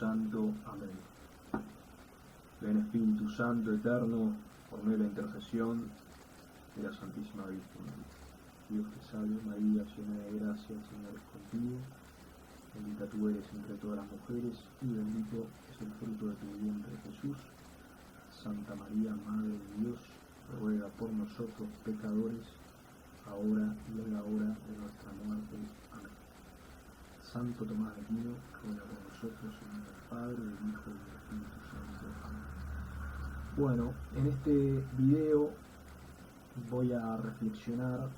Santo. Amén. Ven Espíritu Santo eterno, por medio de la intercesión de la Santísima Virgen. Dios te salve María, llena de gracia, el Señor es contigo. Bendita tú eres entre todas las mujeres y bendito es el fruto de tu vientre Jesús. Santa María, Madre de Dios, ruega por nosotros pecadores, ahora y en la hora de nuestra muerte. Amén. Santo Tomás de Aquino, ruega por nosotros, en nombre del Padre, del Hijo y del Espíritu Santo. Amén. Bueno, en este video voy a reflexionar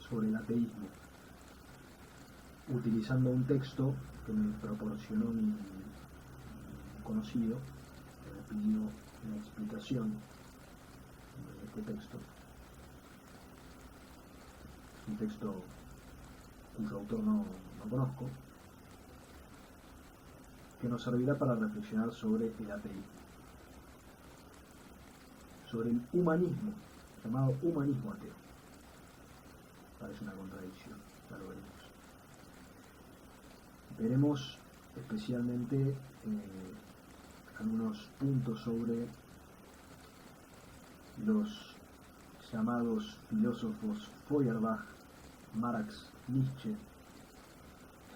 sobre el ateísmo, utilizando un texto que me proporcionó mi conocido, que me pidió una explicación de este texto. Es un texto cuyo autor no conozco, que nos servirá para reflexionar sobre el ateísmo, sobre el humanismo, llamado humanismo ateo. Parece una contradicción, ya lo veremos. Veremos especialmente algunos puntos sobre los llamados filósofos Feuerbach, Marx, Nietzsche,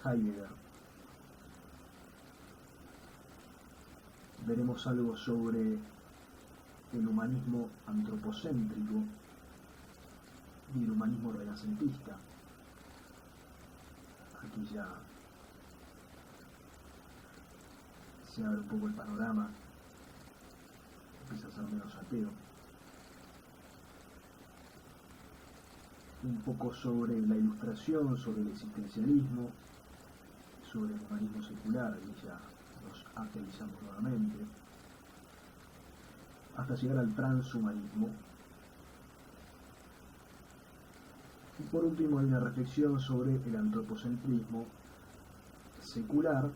Heidegger. Veremos algo sobre el humanismo antropocéntrico y el humanismo renacentista. Aquí ya se abre un poco el panorama, empieza a ser menos ateo. Un poco sobre la Ilustración, sobre el existencialismo, sobre el humanismo secular, y ya nos ateizamos nuevamente, hasta llegar al transhumanismo. Y por último hay una reflexión sobre el antropocentrismo secular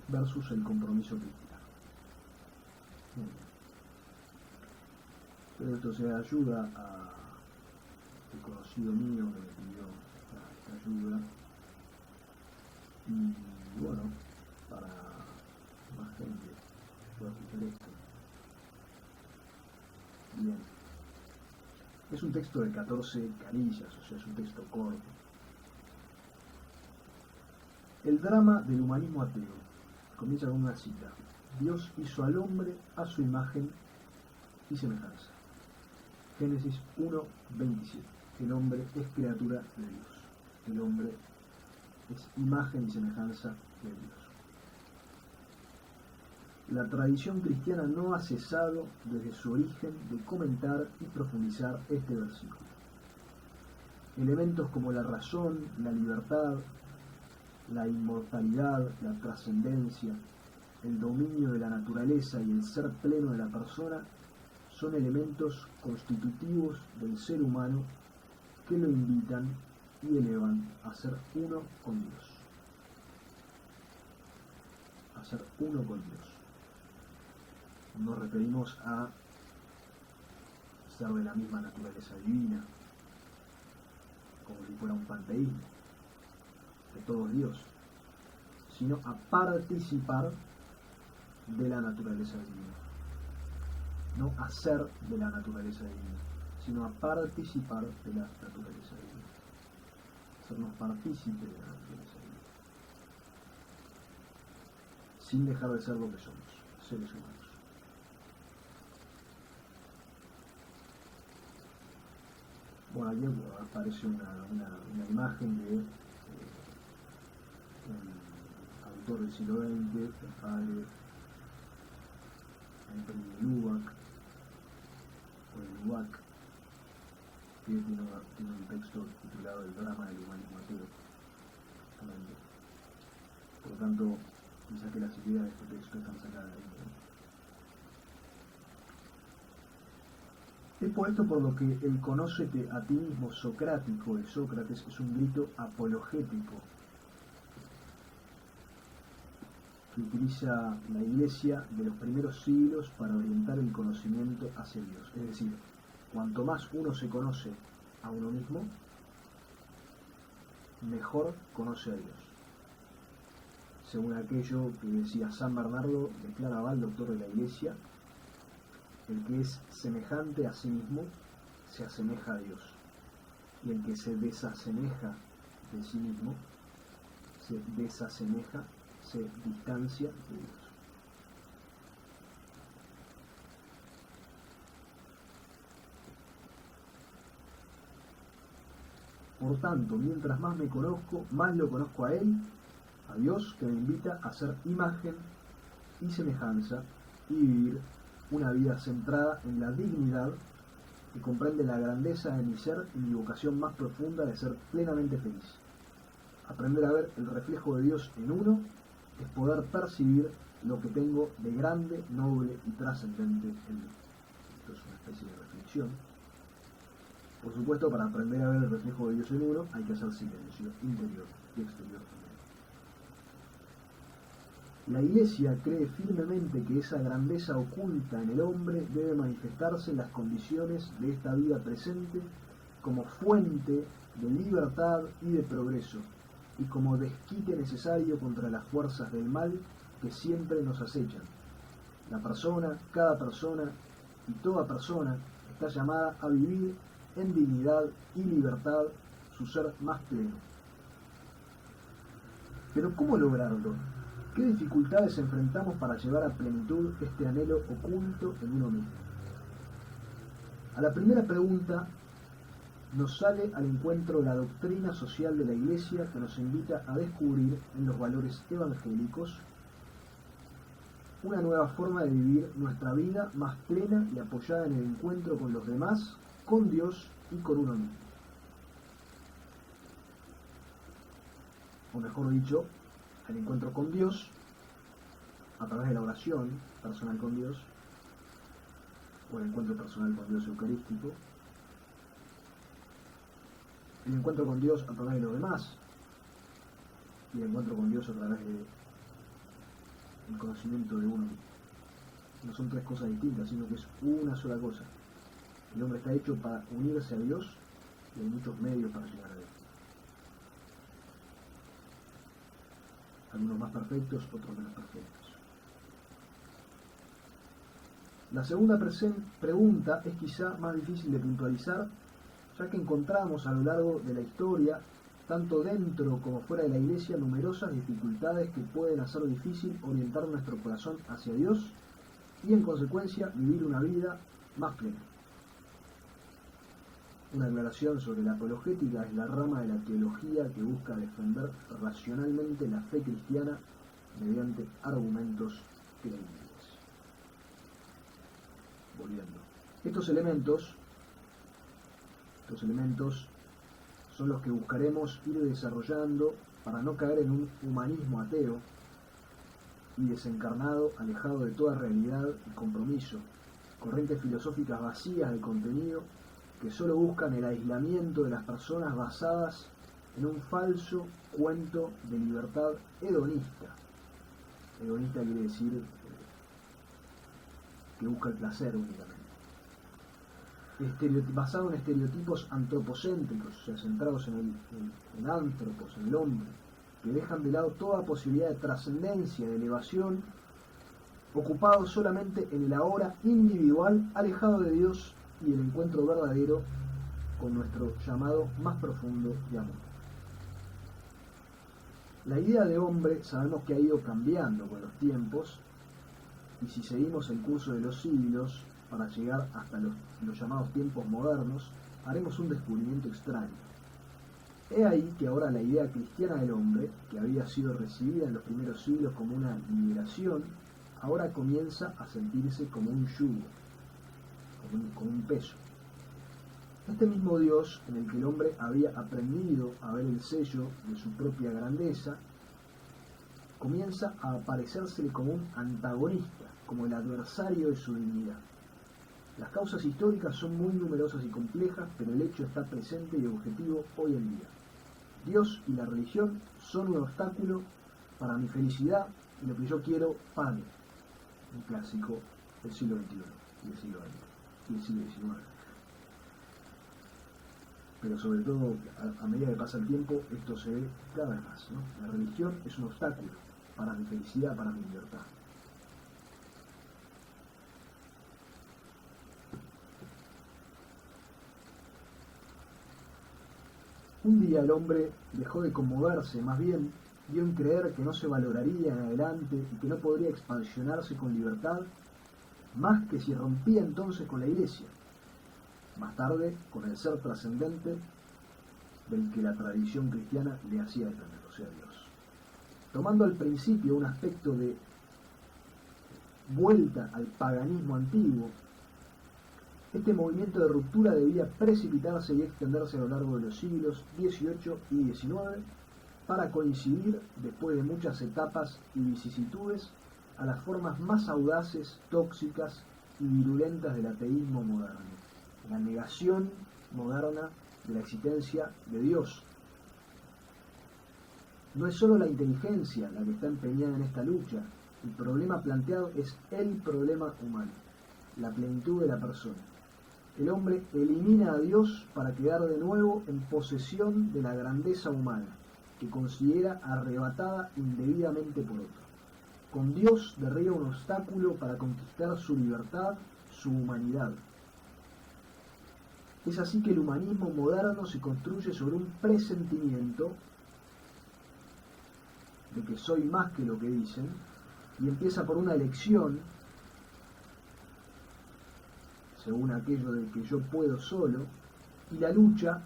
versus el compromiso cristiano. Pero esto se da ayuda a el conocido mío que me pidió esta ayuda, y bueno, para más gente pueda escuchar esto. Bien, es un texto de 14 carillas, o sea, es un texto corto. El drama del humanismo ateo comienza con una cita: Dios hizo al hombre a su imagen y semejanza. Génesis 1:27. El hombre es criatura de Dios. El hombre es imagen y semejanza de Dios. La tradición cristiana no ha cesado desde su origen de comentar y profundizar este versículo. Elementos como la razón, la libertad, la inmortalidad, la trascendencia, el dominio de la naturaleza y el ser pleno de la persona son elementos constitutivos del ser humano que lo invitan y elevan a ser uno con Dios. A ser uno con Dios. Nos referimos a ser de la misma naturaleza divina, como si fuera un panteísmo, de todo Dios, sino a participar de la naturaleza divina. No a ser de la naturaleza divina, sino a participar de la naturaleza divina. Hacernos partícipes de la naturaleza divina. Sin dejar de ser lo que somos, seres humanos. Bueno, aquí aparece una imagen de un autor del siglo XX, el padre Henry Lubac, o Lubac, que tiene un texto titulado El drama del humanismo ateo. Por lo tanto, quizás que las ideas de este texto están sacadas de ahí. Es por esto por lo que el conócete a ti mismo socrático de Sócrates es un grito apologético que utiliza la Iglesia de los primeros siglos para orientar el conocimiento hacia Dios. Es decir, cuanto más uno se conoce a uno mismo, mejor conoce a Dios. según aquello que decía San Bernardo, declaraba el doctor de la Iglesia, el que es semejante a sí mismo se asemeja a Dios, y el que se desasemeja de sí mismo se desasemeja, se distancia de Dios. Por tanto, mientras más me conozco, más lo conozco a Él, a Dios, que me invita a ser imagen y semejanza y vivir una vida centrada en la dignidad que comprende la grandeza de mi ser y mi vocación más profunda de ser plenamente feliz. Aprender a ver el reflejo de Dios en uno es poder percibir lo que tengo de grande, noble y trascendente en mí. Esto es una especie de reflexión. Por supuesto, para aprender a ver el reflejo de Dios en uno hay que hacer silencio interior y exterior también. La Iglesia cree firmemente que esa grandeza oculta en el hombre debe manifestarse en las condiciones de esta vida presente como fuente de libertad y de progreso, y como desquite necesario contra las fuerzas del mal que siempre nos acechan. La persona, cada persona y toda persona está llamada a vivir en dignidad y libertad su ser más pleno. Pero ¿cómo lograrlo? ¿Qué dificultades enfrentamos para llevar a plenitud este anhelo oculto en uno mismo? A la primera pregunta nos sale al encuentro la doctrina social de la Iglesia, que nos invita a descubrir en los valores evangélicos una nueva forma de vivir nuestra vida más plena y apoyada en el encuentro con los demás, con Dios y con uno mismo. O mejor dicho, el encuentro con Dios a través de la oración personal con Dios, o el encuentro personal con Dios eucarístico, el encuentro con Dios a través de los demás, y el encuentro con Dios a través del conocimiento de uno mismo. No son tres cosas distintas, sino que es una sola cosa. El hombre está hecho para unirse a Dios y hay muchos medios para llegar a Dios. Algunos más perfectos, otros menos perfectos. La segunda pregunta es quizá más difícil de puntualizar, ya que encontramos a lo largo de la historia, tanto dentro como fuera de la Iglesia, numerosas dificultades que pueden hacer difícil orientar nuestro corazón hacia Dios y, en consecuencia, vivir una vida más plena. Una aclaración sobre la apologética es la rama de la teología que busca defender racionalmente la fe cristiana mediante argumentos creíbles. Volviendo. Estos elementos son los que buscaremos ir desarrollando para no caer en un humanismo ateo y desencarnado, alejado de toda realidad y compromiso, corrientes filosóficas vacías de contenido que solo buscan el aislamiento de las personas basadas en un falso cuento de libertad hedonista. Hedonista quiere decir que busca el placer únicamente. Basado en estereotipos antropocéntricos, o sea, centrados en el antropos, en el hombre, que dejan de lado toda posibilidad de trascendencia, de elevación, ocupados solamente en el ahora individual, alejado de Dios y el encuentro verdadero con nuestro llamado más profundo de amor. La idea de hombre sabemos que ha ido cambiando con los tiempos, y si seguimos el curso de los siglos para llegar hasta los llamados tiempos modernos, haremos un descubrimiento extraño. He ahí que ahora la idea cristiana del hombre, que había sido recibida en los primeros siglos como una liberación, ahora comienza a sentirse como un yugo, como un peso. Este mismo Dios, en el que el hombre había aprendido a ver el sello de su propia grandeza, comienza a aparecérsele como un antagonista, como el adversario de su dignidad. Las causas históricas son muy numerosas y complejas, pero el hecho está presente y objetivo hoy en día. Dios y la religión son un obstáculo para mi felicidad y lo que yo quiero pague. Un clásico del siglo XXI y del siglo XX y del siglo XIX. Pero sobre todo, a medida que pasa el tiempo, esto se ve cada vez más, ¿no? La religión es un obstáculo para mi felicidad, para mi libertad. Un día el hombre dejó de conmoverse, más bien dio en creer que no se valoraría en adelante y que no podría expansionarse con libertad, más que si rompía entonces con la Iglesia, más tarde con el ser trascendente del que la tradición cristiana le hacía depender, o sea, Dios. Tomando al principio un aspecto de vuelta al paganismo antiguo, este movimiento de ruptura debía precipitarse y extenderse a lo largo de los siglos XVIII y XIX para coincidir, después de muchas etapas y vicisitudes, a las formas más audaces, tóxicas y virulentas del ateísmo moderno, la negación moderna de la existencia de Dios. No es solo la inteligencia la que está empeñada en esta lucha, el problema planteado es el problema humano, la plenitud de la persona. El hombre elimina a Dios para quedar de nuevo en posesión de la grandeza humana, que considera arrebatada indebidamente por otro. Con Dios derriba un obstáculo para conquistar su libertad, su humanidad. Es así que el humanismo moderno se construye sobre un presentimiento de que soy más que lo que dicen, y empieza por una elección, según aquello del que yo puedo solo, y la lucha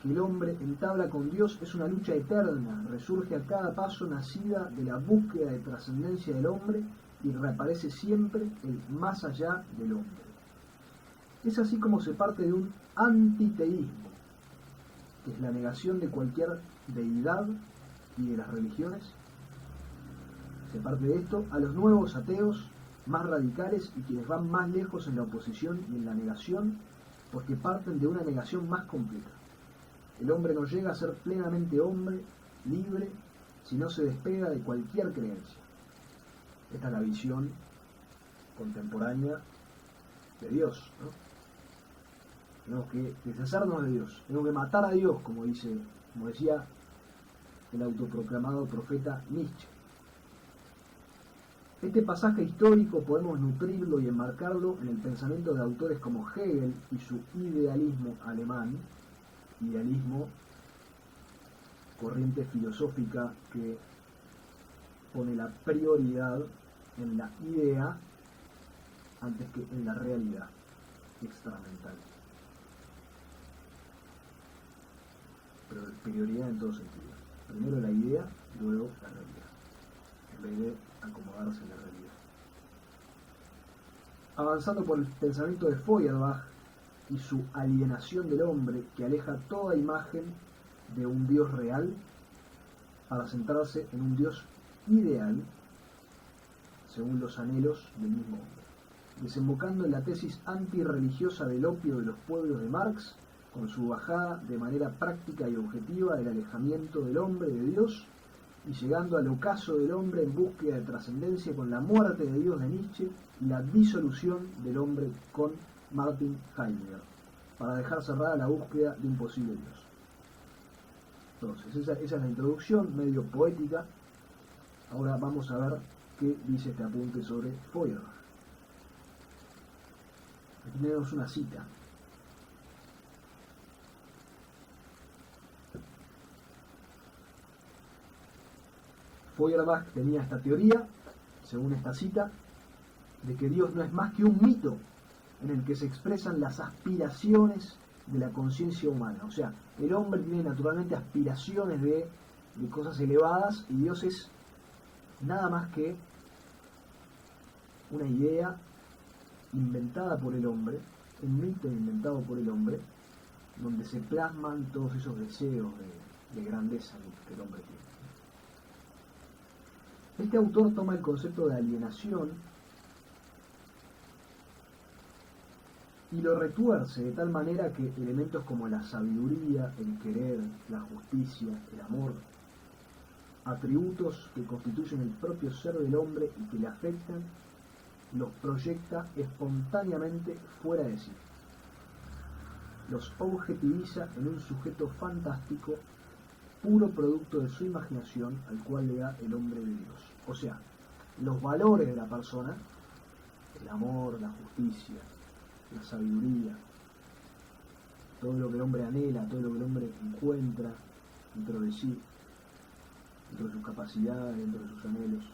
que el hombre entabla con Dios es una lucha eterna, resurge a cada paso nacida de la búsqueda de trascendencia del hombre y reaparece siempre el más allá del hombre. Es así como se parte de un antiteísmo, que es la negación de cualquier deidad y de las religiones. Se parte de esto a los nuevos ateos más radicales y quienes van más lejos en la oposición y en la negación, porque parten de una negación más completa. El hombre no llega a ser plenamente hombre, libre, si no se despega de cualquier creencia. Esta es la visión contemporánea de Dios, ¿no? Tenemos que deshacernos de Dios, tenemos que matar a Dios, como decía el autoproclamado profeta Nietzsche. Este pasaje histórico podemos nutrirlo y enmarcarlo en el pensamiento de autores como Hegel y su idealismo alemán, idealismo, corriente filosófica que pone la prioridad en la idea antes que en la realidad extramental. Pero prioridad en todo sentido. Primero la idea, luego la realidad, en vez de acomodarse en la realidad. Avanzando por el pensamiento de Feuerbach y su alienación del hombre, que aleja toda imagen de un Dios real para centrarse en un Dios ideal según los anhelos del mismo hombre, desembocando en la tesis antirreligiosa del opio de los pueblos de Marx, con su bajada de manera práctica y objetiva del alejamiento del hombre de Dios, y llegando al ocaso del hombre en búsqueda de trascendencia con la muerte de Dios de Nietzsche y la disolución del hombre con Martin Heidegger, para dejar cerrada la búsqueda de un posible Dios. Entonces, esa es la introducción, medio poética. Ahora vamos a ver qué dice este apunte sobre Feuerbach. Aquí tenemos una cita. Feuerbach tenía esta teoría, según esta cita, de que Dios no es más que un mito en el que se expresan las aspiraciones de la conciencia humana. O sea, el hombre tiene naturalmente aspiraciones de cosas elevadas y Dios es nada más que una idea inventada por el hombre, un mito inventado por el hombre, donde se plasman todos esos deseos de grandeza que el hombre tiene. Este autor toma el concepto de alienación y lo retuerce de tal manera que elementos como la sabiduría, el querer, la justicia, el amor, atributos que constituyen el propio ser del hombre y que le afectan, los proyecta espontáneamente fuera de sí. Los objetiviza en un sujeto fantástico, puro producto de su imaginación al cual le da el hombre de Dios. O sea, los valores de la persona, el amor, la justicia, la sabiduría, todo lo que el hombre anhela, todo lo que el hombre encuentra dentro de sí, dentro de sus capacidades, dentro de sus anhelos,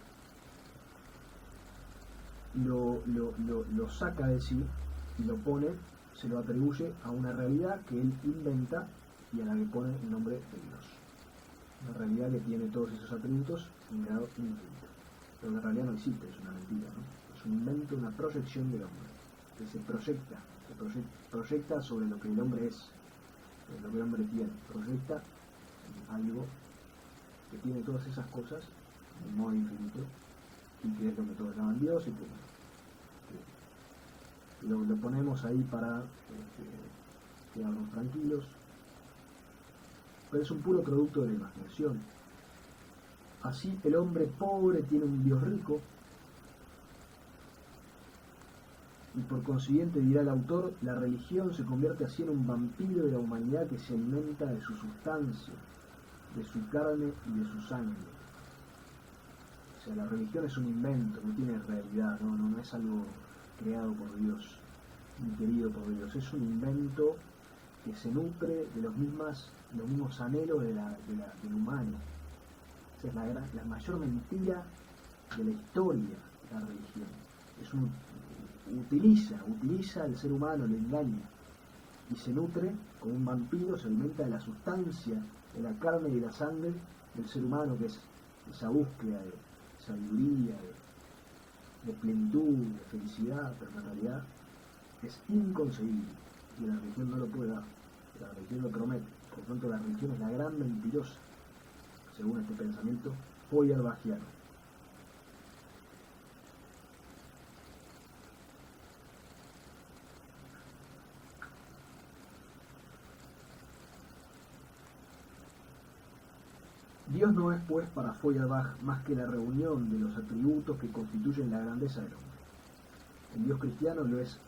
lo saca de sí y lo pone, se lo atribuye a una realidad que él inventa y a la que pone el nombre de Dios. Una realidad que tiene todos esos atributos en grado infinito. Pero en realidad no existe, es una mentira, ¿no? Es un invento, una proyección del hombre, que se proyecta sobre lo que el hombre es, sobre lo que el hombre tiene, proyecta algo que tiene todas esas cosas de modo infinito y que es lo que todos llaman Dios y que lo ponemos ahí para quedarnos tranquilos, pero es un puro producto de la imaginación. Así el hombre pobre tiene un Dios rico y por consiguiente, dirá el autor, la religión se convierte así en un vampiro de la humanidad que se alimenta de su sustancia, de su carne y de su sangre. O sea, la religión es un invento, no tiene realidad, no es algo creado por Dios, ni querido por Dios, es un invento que se nutre de los mismos anhelos del humano. Esa es la mayor mentira de la historia, la religión. Utiliza al ser humano, le engaña, y se nutre como un vampiro, se alimenta de la sustancia, de la carne y de la sangre del ser humano, que es esa búsqueda de sabiduría, de plenitud, de felicidad, pero en realidad es inconcebible y la religión no lo puede dar, la religión lo promete. Por lo tanto, la religión es la gran mentirosa, según este pensamiento feuerbachiano. Dios no es, pues, para Feuerbach más que la reunión de los atributos que constituyen la grandeza del hombre. El Dios cristiano lo es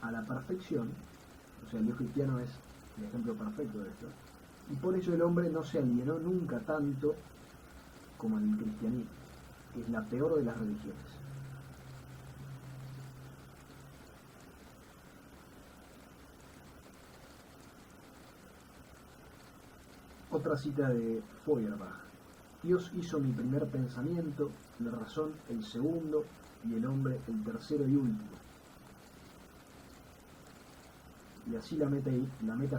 a la perfección, o sea, el Dios cristiano es el ejemplo perfecto de esto, y por ello el hombre no se alienó nunca tanto como en el cristianismo, que es la peor de las religiones. Otra cita de Feuerbach: Dios hizo mi primer pensamiento, la razón el segundo y el hombre el tercero y último. Y así la meta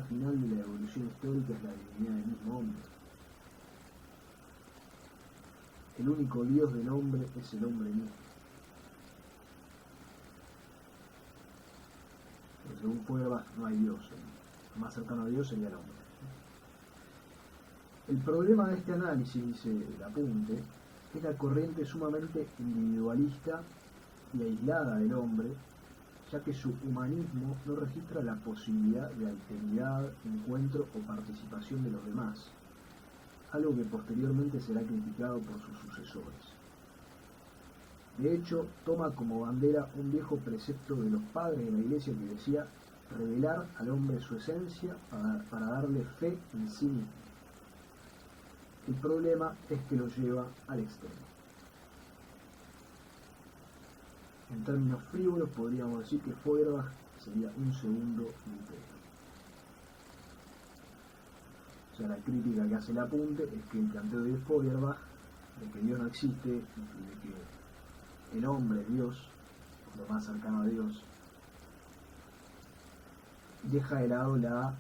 final de la evolución histórica es la divinidad del mismo hombre. El único Dios del hombre es el hombre mismo. Pero según Feuerbach no hay Dios, el más cercano a Dios sería el hombre. El problema de este análisis, dice el apunte, es la corriente sumamente individualista y aislada del hombre, ya que su humanismo no registra la posibilidad de alteridad, encuentro o participación de los demás, algo que posteriormente será criticado por sus sucesores. De hecho, toma como bandera un viejo precepto de los padres de la Iglesia que decía revelar al hombre su esencia para darle fe en sí mismo. El problema es que lo lleva al extremo. En términos frívolos podríamos decir que Feuerbach sería un segundo Lutero. O sea, la crítica que hace el apunte es que el planteo de Feuerbach, de que Dios no existe y de que el hombre es Dios, lo más cercano a Dios, deja de lado la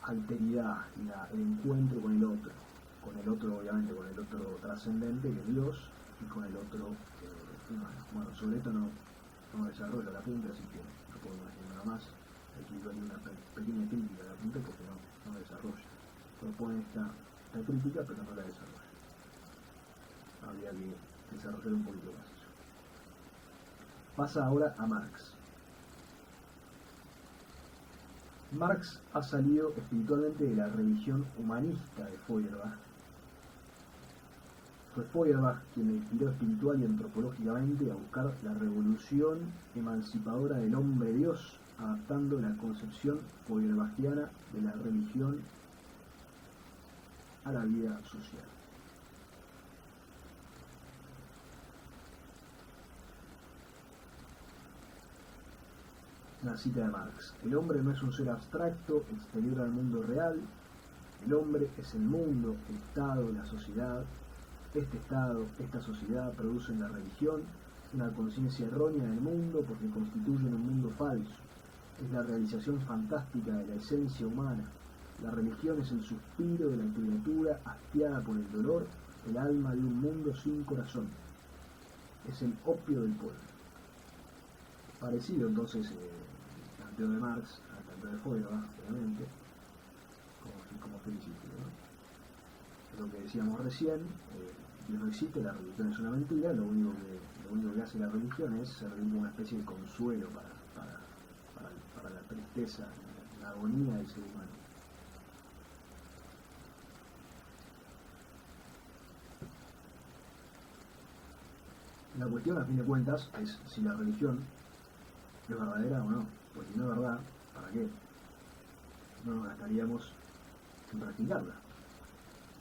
alteridad, el encuentro con el otro obviamente, con el otro trascendente que es Dios, y con el otro humano. Bueno, sobre esto no desarrollo la punta, así que no puedo decir nada más. Aquí hay una pequeña crítica a la punta porque no desarrolla. Propone esta crítica, pero no la desarrolla. Habría que desarrollar un poquito más eso. Pasa ahora a Marx. Marx ha salido espiritualmente de la religión humanista de Feuerbach. Fue Feuerbach quien le inspiró espiritual y antropológicamente a buscar la revolución emancipadora del hombre-Dios, adaptando la concepción feuerbachiana de la religión a la vida social. Una cita de Marx: el hombre no es un ser abstracto, exterior al mundo real. El hombre es el mundo, el Estado, la sociedad. Este Estado, esta sociedad producen la religión, una conciencia errónea del mundo porque constituyen un mundo falso. Es la realización fantástica de la esencia humana. La religión es el suspiro de la criatura hastiada por el dolor, el alma de un mundo sin corazón. Es el opio del pueblo. Parecido entonces el planteo de Marx al planteo de Feuerbach, obviamente, como principio, ¿no? Lo que decíamos recién, Dios no existe, la religión es una mentira, lo único que hace la religión es servir como una especie de consuelo para la tristeza, la agonía del ser humano. La cuestión, a fin de cuentas, es si la religión es verdadera o no, porque si no es verdad, ¿para qué? No nos gastaríamos en practicarla.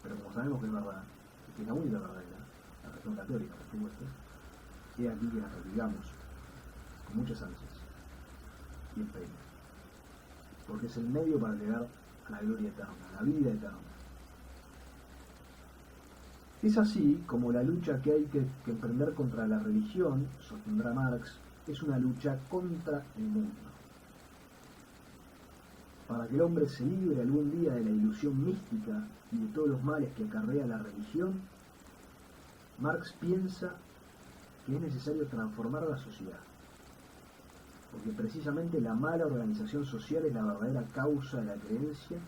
Pero como sabemos que es verdad, que es la única verdadera, la religión católica, por supuesto, es aquí que la practicamos con muchas ansias y empeño, porque es el medio para llegar a la gloria eterna, a la vida eterna. Es así como la lucha que hay que emprender contra la religión, sostendrá Marx, es una lucha contra el mundo. Para que el hombre se libre algún día de la ilusión mística y de todos los males que acarrea la religión, Marx piensa que es necesario transformar la sociedad, porque precisamente la mala organización social es la verdadera causa de la creencia,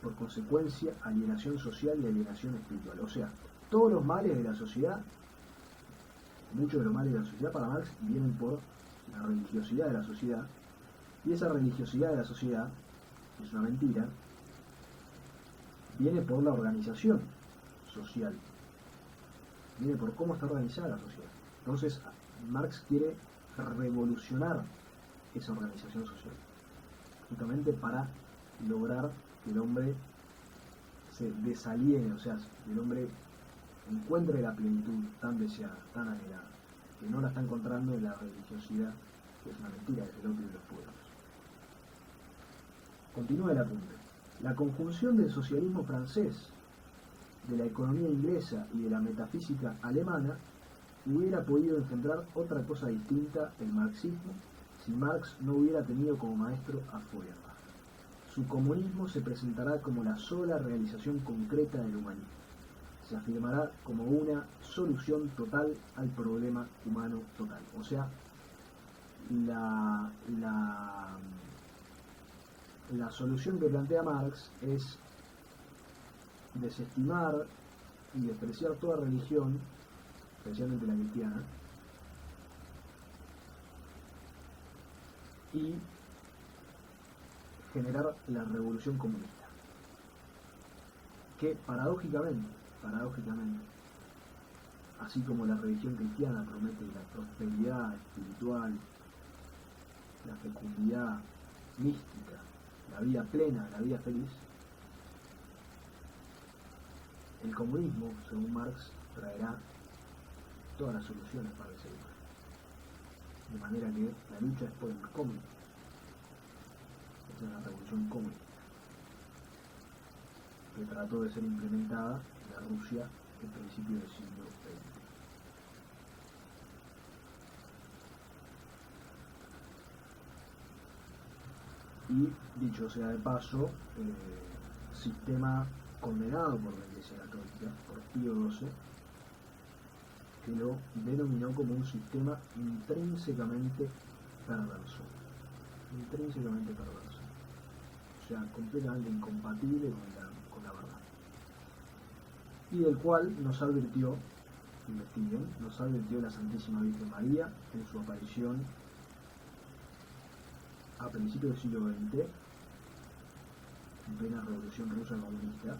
por consecuencia, alienación social y alienación espiritual. O sea, todos los males de la sociedad, muchos de los males de la sociedad para Marx vienen por la religiosidad de la sociedad, y esa religiosidad de la sociedad, que es una mentira, viene por la organización social, viene por cómo está organizada la sociedad. Entonces, Marx quiere revolucionar esa organización social, justamente para lograr que el hombre se desaliene, o sea, que el hombre encuentre la plenitud tan deseada, tan anhelada, que no la está encontrando en la religiosidad, que es una mentira, que es el opio de los pueblos. Continúa el apunte. La conjunción del socialismo francés, de la economía inglesa y de la metafísica alemana hubiera podido engendrar otra cosa distinta, el marxismo, si Marx no hubiera tenido como maestro a Feuerbach. Su comunismo se presentará como la sola realización concreta del humanismo. Se afirmará como una solución total al problema humano total. O sea, la solución que plantea Marx es desestimar y despreciar toda religión, especialmente la cristiana, y generar la revolución comunista, que paradójicamente, así como la religión cristiana promete la prosperidad espiritual, la fecundidad mística, la vida plena, la vida feliz, el comunismo, según Marx, traerá todas las soluciones para el ser humano. De manera que la lucha es por el comunismo. Esta es la revolución comunista, que trató de ser implementada en la Rusia en principios del siglo XX. Y, dicho sea de paso, sistema condenado por la Iglesia Católica, por Pío XII, que lo denominó como un sistema intrínsecamente perverso. Intrínsecamente perverso. O sea, completamente incompatible con la verdad. Y del cual nos advirtió, investiguen, nos advirtió la Santísima Virgen María en su aparición a principios del siglo XX, en plena Revolución Rusa comunista.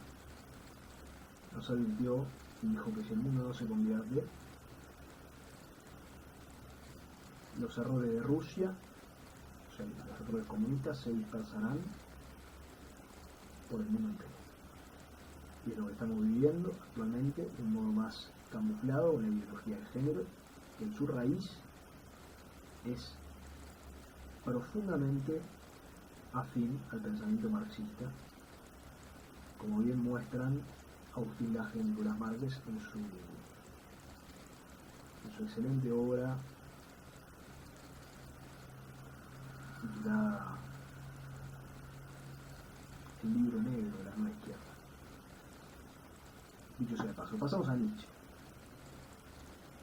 Nos advirtió y dijo que si el mundo no se convierte, los errores de Rusia, o sea, los errores comunistas, se dispersarán por el mundo entero. y es lo que estamos viviendo actualmente de un modo más camuflado, una ideología de género, que en su raíz es profundamente afín al pensamiento marxista, como bien muestran Agustín Laje y Nicolás Márquez en su excelente obra titulada El libro negro de la nueva izquierda. Dicho sea de paso, pasamos a Nietzsche.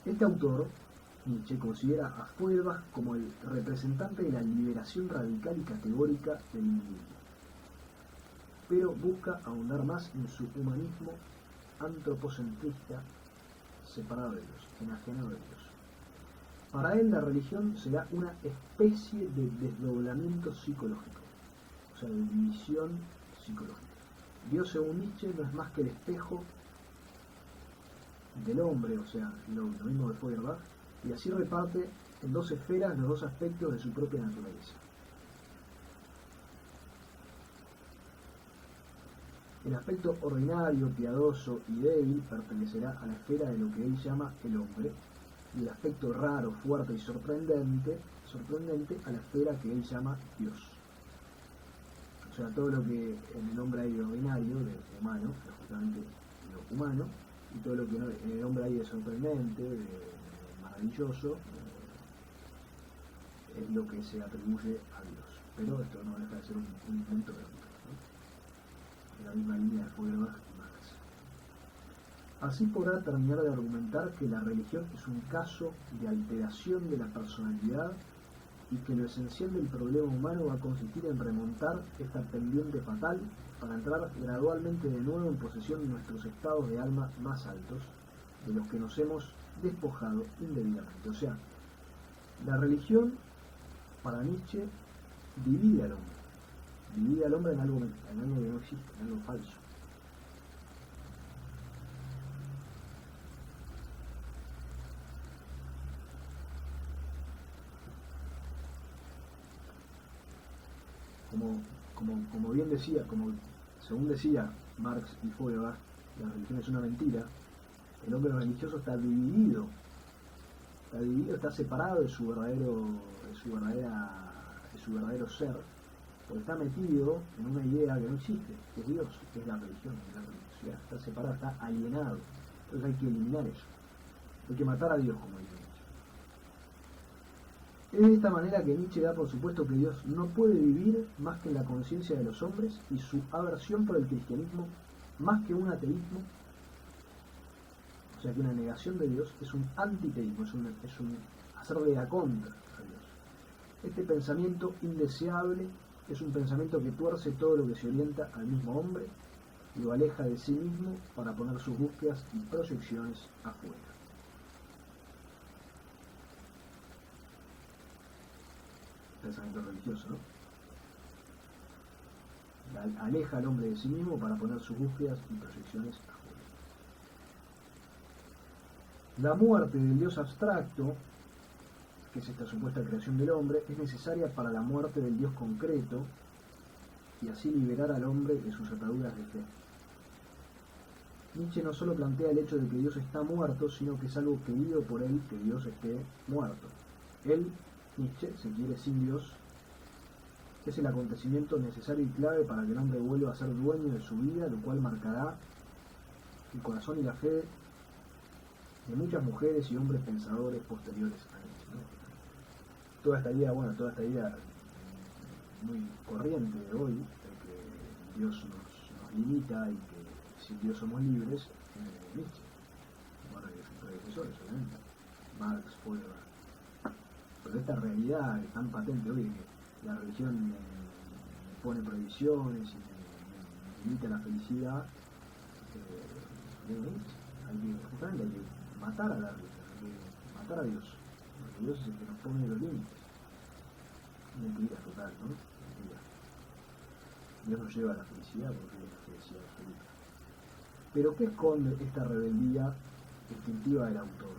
Este autor, Nietzsche, considera a Feuerbach como el representante de la liberación radical y categórica del individuo, pero busca ahondar más en su humanismo antropocentrista, separado de Dios, enajenado de Dios. Para él la religión será una especie de desdoblamiento psicológico, o sea, de división psicológica. Dios, según Nietzsche, no es más que el espejo del hombre, o sea, lo mismo de Feuerbach, y así reparte en dos esferas los dos aspectos de su propia naturaleza. El aspecto ordinario, piadoso y débil pertenecerá a la esfera de lo que él llama el hombre, y el aspecto raro, fuerte y sorprendente a la esfera que él llama Dios. O sea, todo lo que en el hombre hay de ordinario, de humano, es justamente lo humano, y todo lo que en el hombre hay de sorprendente, de maravilloso, es lo que se atribuye a Dios. Pero esto no deja de ser un invento de Dios, ¿no? En la misma línea de Feuerbach y Marx. Así podrá terminar de argumentar que la religión es un caso de alteración de la personalidad y que lo esencial del problema humano va a consistir en remontar esta pendiente fatal para entrar gradualmente de nuevo en posesión de nuestros estados de alma más altos, de los que nos hemos despojado indebidamente. O sea, la religión, para Nietzsche, divide al hombre en algo que no existe, en algo falso. Como bien decía, según decía Marx y Feuerbach, la religión es una mentira. El hombre religioso está dividido, está separado de su verdadero ser, porque está metido en una idea que no existe, que es Dios, que es la religión, está separado, está alienado. Entonces hay que eliminar eso, hay que matar a Dios, como dice Nietzsche. Es de esta manera que Nietzsche da por supuesto que Dios no puede vivir más que en la conciencia de los hombres, y su aversión por el cristianismo, más que un ateísmo, o sea que una negación de Dios, es un antiteísmo, es un hacerle la contra a Dios. Este pensamiento indeseable es un pensamiento que tuerce todo lo que se orienta al mismo hombre y lo aleja de sí mismo para poner sus búsquedas y proyecciones afuera. Pensamiento religioso, ¿no? Aleja al hombre de sí mismo para poner sus búsquedas y proyecciones afuera. La muerte del Dios abstracto, que es esta supuesta creación del hombre, es necesaria para la muerte del Dios concreto y así liberar al hombre de sus ataduras de fe. Nietzsche no solo plantea el hecho de que Dios está muerto, sino que es algo querido por él que Dios esté muerto. Él, Nietzsche, se quiere sin Dios, es el acontecimiento necesario y clave para que el hombre vuelva a ser dueño de su vida, lo cual marcará el corazón y la fe de muchas mujeres y hombres pensadores posteriores a Nietzsche, ¿no? Toda esta idea muy corriente de hoy, de que Dios nos limita y que sin Dios somos libres, Nietzsche, bueno, y sus predecesores, obviamente, Marx, Feuerbach. Pero esta realidad es tan patente hoy, que la religión me pone prohibiciones y me limita la felicidad, justamente hay que matar a la religión, hay que matar a Dios, porque Dios es el que nos pone los límites. Mentira total, ¿no? Mentira. Dios nos lleva a la felicidad porque es la felicidad absoluta. Pero ¿qué esconde esta rebeldía instintiva del autor?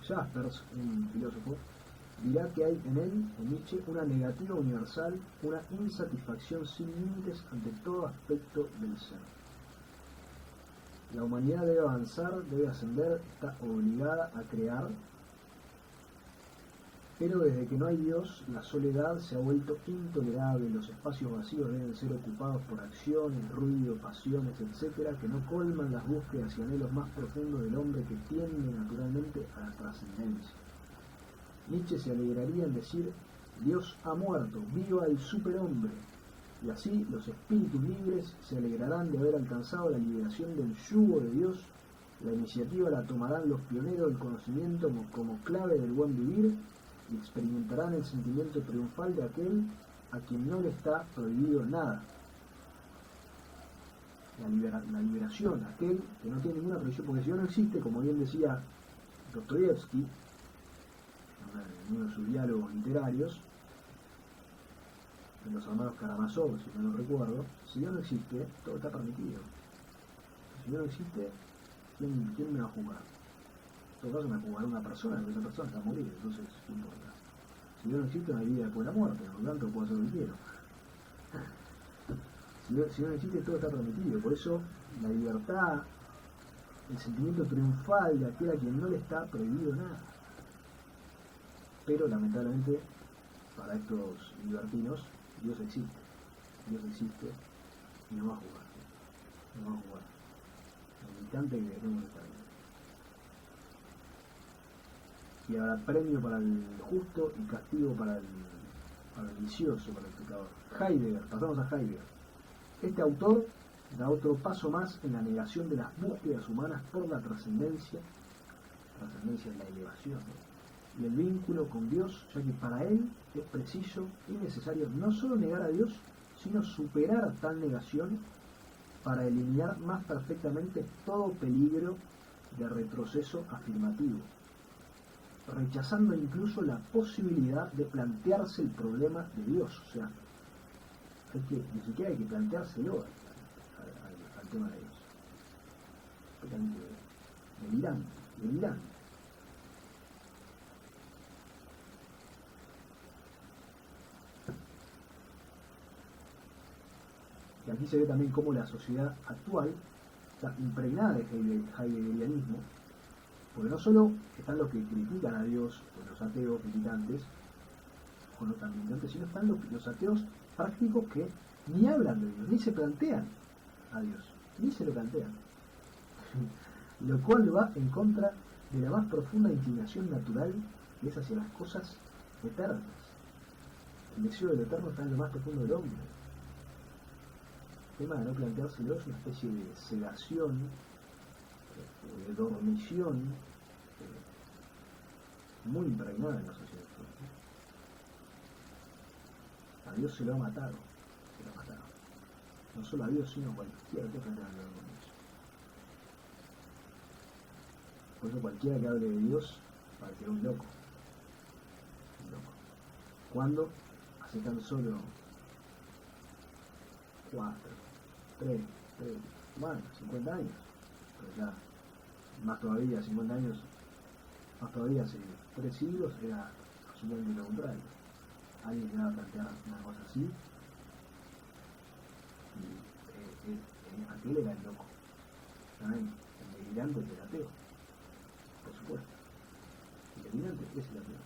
Jaspers, un filósofo, dirá que hay en él, en Nietzsche, una negativa universal, una insatisfacción sin límites ante todo aspecto del ser. La humanidad debe avanzar, debe ascender, está obligada a crear, pero desde que no hay Dios, la soledad se ha vuelto intolerable, los espacios vacíos deben ser ocupados por acciones, ruido, pasiones, etcétera, que no colman las búsquedas y anhelos más profundos del hombre que tiende naturalmente a la trascendencia. Nietzsche se alegraría en decir: Dios ha muerto, viva el superhombre. Y así los espíritus libres se alegrarán de haber alcanzado la liberación del yugo de Dios. La iniciativa la tomarán los pioneros del conocimiento como clave del buen vivir y experimentarán el sentimiento triunfal de aquel a quien no le está prohibido nada. La liberación, aquel que no tiene ninguna prohibición, porque si no existe, como bien decía Dostoyevsky en uno de sus diálogos literarios, en los hermanos Karamazov, si no lo recuerdo, si Dios no existe, todo está permitido. Si Dios no existe, ¿quién me va a juzgar? En todo caso me jugará una persona, porque esa persona se va a morir, entonces, ¿qué importa? Si Dios no existe, no hay vida después de la muerte, por lo tanto puedo hacer lo que quiero. Si Dios no existe, todo está permitido. Por eso, la libertad, el sentimiento triunfal de aquel a quien no le está prohibido nada. Pero, lamentablemente, para estos libertinos, Dios existe y no va a jugar. No va a jugar. El instante que dejemos de estar bien. Y habrá premio para el justo y castigo para el vicioso, para el pecador. Heidegger, pasamos a Heidegger. Este autor da otro paso más en la negación de las búsquedas humanas por la trascendencia. Trascendencia es la elevación, ¿no? Y el vínculo con Dios, ya que para él es preciso y necesario no solo negar a Dios, sino superar tal negación para eliminar más perfectamente todo peligro de retroceso afirmativo, rechazando incluso la posibilidad de plantearse el problema de Dios. O sea, ni siquiera hay que planteárselo al tema de Dios. Delirante. Y aquí se ve también cómo la sociedad actual está impregnada de heideggerianismo, porque no solo están los que critican a Dios, los ateos militantes, o no tan militantes, sino están los ateos prácticos que ni hablan de Dios, ni se plantean a Dios, ni se lo plantean. Lo cual va en contra de la más profunda inclinación natural, que es hacia las cosas eternas. El deseo del eterno está en lo más profundo del hombre. El tema de no planteárselo es una especie de sedación, de dormición, muy impregnada en la sociedad. A Dios se lo ha matado. No solo a Dios, sino a cualquiera que tenga que ver con eso. Por eso cualquiera que hable de Dios parece un loco. ¿Cuándo? Hace tan solo 4, 3, 50 años. Pero ya, más todavía, 50 años, más todavía hace 3 siglos era absolutamente lo contrario. Alguien llegaba a plantear una cosa así y aquel era el loco. ¿Saben? El delirante es el ateo, por supuesto. El delirante es el ateo.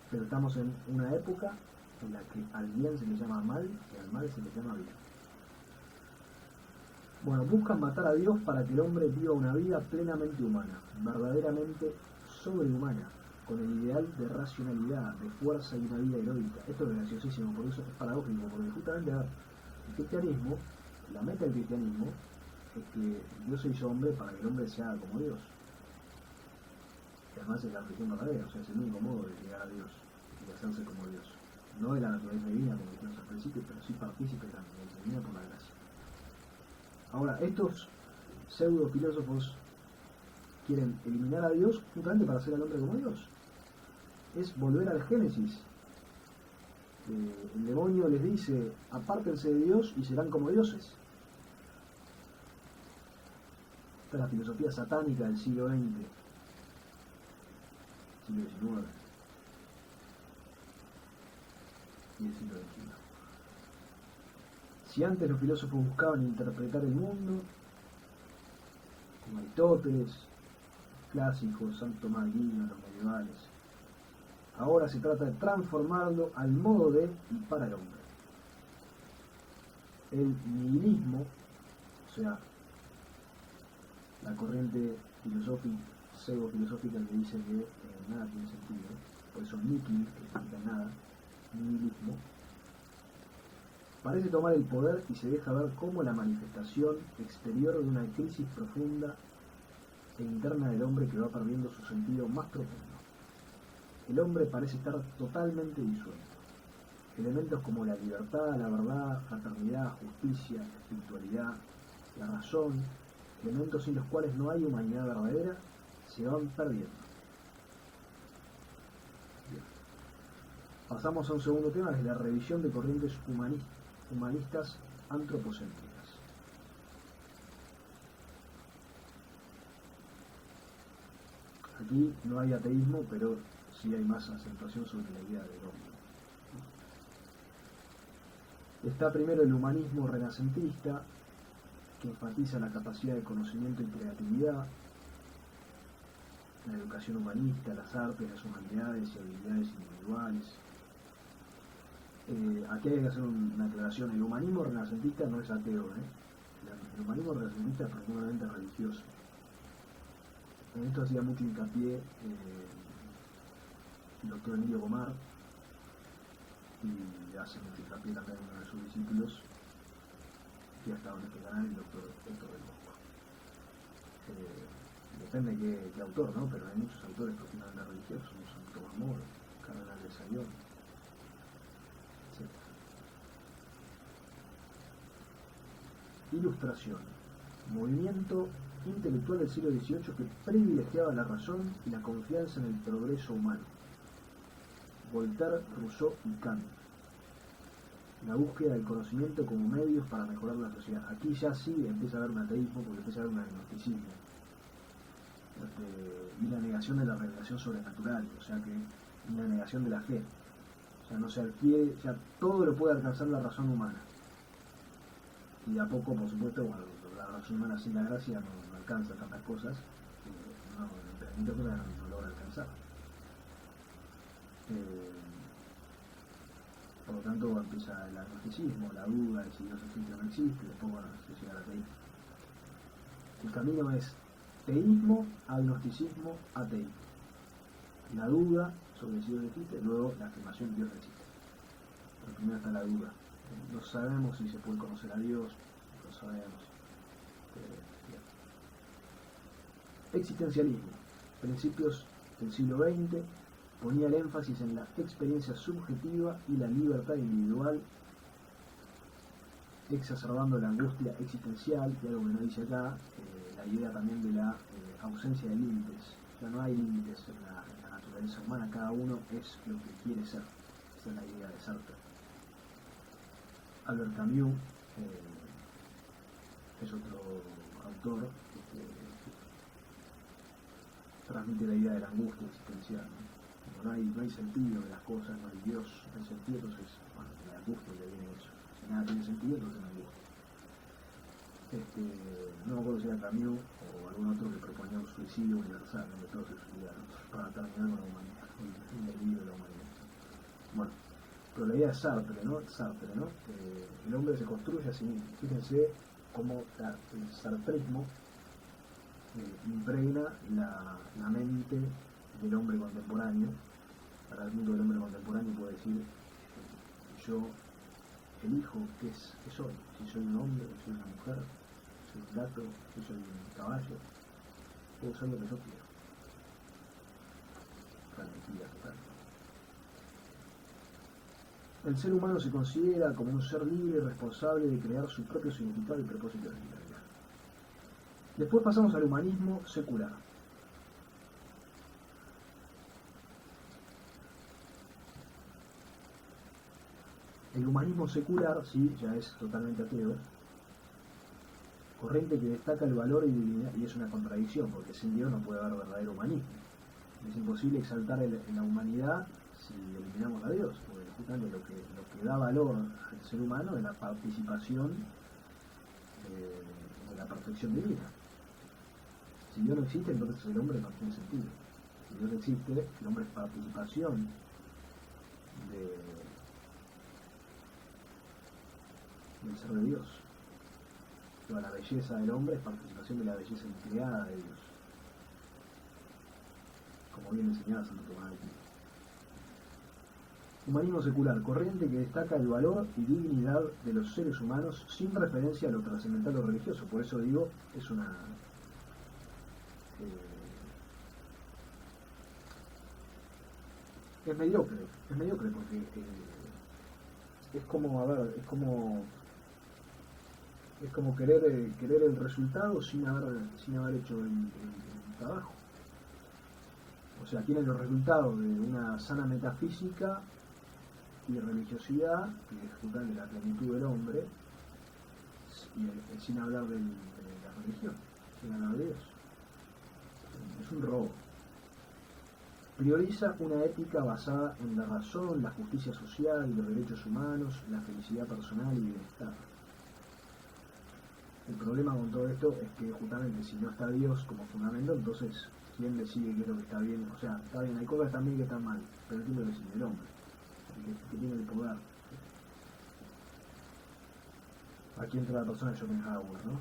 Pero estamos en una época en la que al bien se le llama mal y al mal se le llama bien. Bueno, buscan matar a Dios para que el hombre viva una vida plenamente humana, verdaderamente sobrehumana, con el ideal de racionalidad, de fuerza y una vida heroica. Esto es graciosísimo, por eso es paradójico, porque justamente el cristianismo, la meta del cristianismo, es que Dios se hizo hombre para que el hombre se haga como Dios. Que además es la religión verdadera, o sea, es el único modo de llegar a Dios y de hacerse como Dios. No de la naturaleza divina, como dijimos al principio, pero sí partícipe de la naturaleza divina por la gracia. Ahora, estos pseudo filósofos quieren eliminar a Dios justamente para hacer al hombre como Dios. Es volver al Génesis. El demonio les dice: apártense de Dios y serán como dioses. Esta es la filosofía satánica del siglo XX, siglo XIX y el siglo XXI. Si antes los filósofos buscaban interpretar el mundo, como Aristóteles, clásicos, Santo Tomás de Aquino, los medievales, ahora se trata de transformarlo al modo de y para el hombre. El nihilismo, o sea, la corriente pseudo-filosófica que dice que nada tiene sentido, por eso nihil, que significa nada, nihilismo, parece tomar el poder y se deja ver como la manifestación exterior de una crisis profunda e interna del hombre que va perdiendo su sentido más profundo. El hombre parece estar totalmente disuelto. Elementos como la libertad, la verdad, fraternidad, justicia, espiritualidad, la razón, elementos sin los cuales no hay humanidad verdadera, se van perdiendo. Bien. Pasamos a un segundo tema, que es la revisión de corrientes humanistas antropocéntricas. Aquí no hay ateísmo, pero sí hay más acentuación sobre la idea del hombre. Está primero el humanismo renacentista, que enfatiza la capacidad de conocimiento y creatividad, la educación humanista, las artes, las humanidades y habilidades individuales. Aquí hay que hacer una aclaración. El humanismo renacentista no es ateo, el humanismo renacentista es profundamente religioso. En esto hacía mucho hincapié el doctor Emilio Gomar, y hace mucho hincapié también uno de sus discípulos, que ha estado en este canal, el doctor Héctor del Bosco. Depende de qué autor, ¿no? Pero hay muchos autores profundamente religiosos, como San Tomás Moro, Cardenal de Sayón, etc. Ilustración. Movimiento intelectual del siglo XVIII que privilegiaba la razón y la confianza en el progreso humano. Voltaire, Rousseau y Kant. La búsqueda del conocimiento como medios para mejorar la sociedad. Aquí ya sí empieza a haber un ateísmo, porque empieza a haber un agnosticismo. Y la negación de la revelación sobrenatural, o sea que una negación de la fe. O sea, no se adquiere, o sea, todo lo puede alcanzar la razón humana. Y a poco, por supuesto, bueno, la razón humana sin la gracia no alcanza tantas cosas, el emprendimiento no logra alcanzar. Por lo tanto empieza el agnosticismo, la duda de si Dios existe o no existe, después bueno, se llega al ateísmo. El camino es teísmo, agnosticismo, ateísmo. La duda sobre si Dios existe, luego la afirmación de Dios no existe. Pero primero está la duda. No sabemos si se puede conocer a Dios, no lo sabemos. Existencialismo. Principios del siglo XX, ponía el énfasis en la experiencia subjetiva y la libertad individual, exacerbando la angustia existencial, y algo que no dice acá, la idea también de la ausencia de límites. O sea, no hay límites en la naturaleza humana, cada uno es lo que quiere ser. Esa es la idea de Sartre. Albert Camus es otro autor que transmite la idea de la angustia existencial, ¿no? No hay sentido de las cosas, no hay Dios, no hay sentido, entonces, bueno, la angustia le viene eso. Si nada tiene sentido, entonces no hay angustia. No me acuerdo si era Camus o algún otro que proponía un suicidio universal, donde todos se suicidaron para terminar con la humanidad, un delirio de la humanidad. Bueno, pero la idea es Sartre, ¿no? El hombre se construye así mismo. Fíjense cómo el sartrismo impregna la mente del hombre contemporáneo. Para el mundo del hombre contemporáneo puede decir, yo elijo qué soy, si soy un hombre, si soy una mujer, si soy un gato, si soy un caballo, puedo ser lo que yo quiero. Tranquila, total. El ser humano se considera como un ser libre y responsable de crear su propio significado y propósito de vida. Después pasamos al humanismo secular. El humanismo secular, sí, ya es totalmente ateo, corriente que destaca el valor y divinidad, y es una contradicción, porque sin Dios no puede haber verdadero humanismo. Es imposible exaltar en la humanidad si eliminamos a Dios, porque justamente lo que da valor al ser humano es la participación de la perfección divina. Si Dios no existe, entonces el hombre no tiene sentido. Si Dios existe, el hombre es participación del ser de Dios. Toda la belleza del hombre es participación de la belleza integrada de Dios, como bien enseñaba Santo Tomás de Aquino. Humanismo secular, corriente que destaca el valor y dignidad de los seres humanos sin referencia a lo trascendental o religioso. Por eso digo, es una es mediocre porque es como, a ver, es como querer el resultado sin haber hecho el trabajo. O sea, tienen los resultados de una sana metafísica y religiosidad, que es justamente la plenitud del hombre, y sin hablar de la religión, sin hablar de Dios. Es un robo. Prioriza una ética basada en la razón, la justicia social y los derechos humanos, la felicidad personal y bienestar. El problema con todo esto es que justamente si no está Dios como fundamento, entonces ¿quién decide qué es lo que está bien? O sea, está bien, hay cosas que están bien y que están mal, pero ¿quién lo decide? El hombre, el que tiene el poder. Aquí entra la persona de Schopenhauer, ¿no?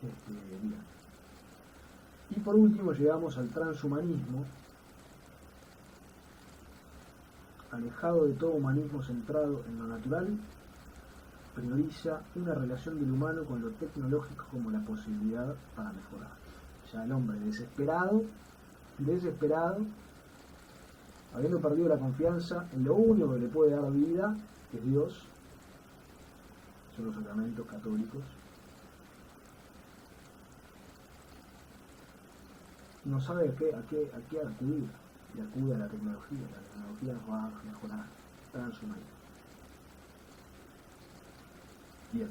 Bien. Y por último llegamos al transhumanismo, alejado de todo humanismo centrado en lo natural, prioriza una relación del humano con lo tecnológico como la posibilidad para mejorar. Ya el hombre desesperado, habiendo perdido la confianza en lo único que le puede dar vida, que es Dios, son los sacramentos católicos, no sabe a qué acudir, y acude a la tecnología nos va a mejorar, transhumanismo. Bien.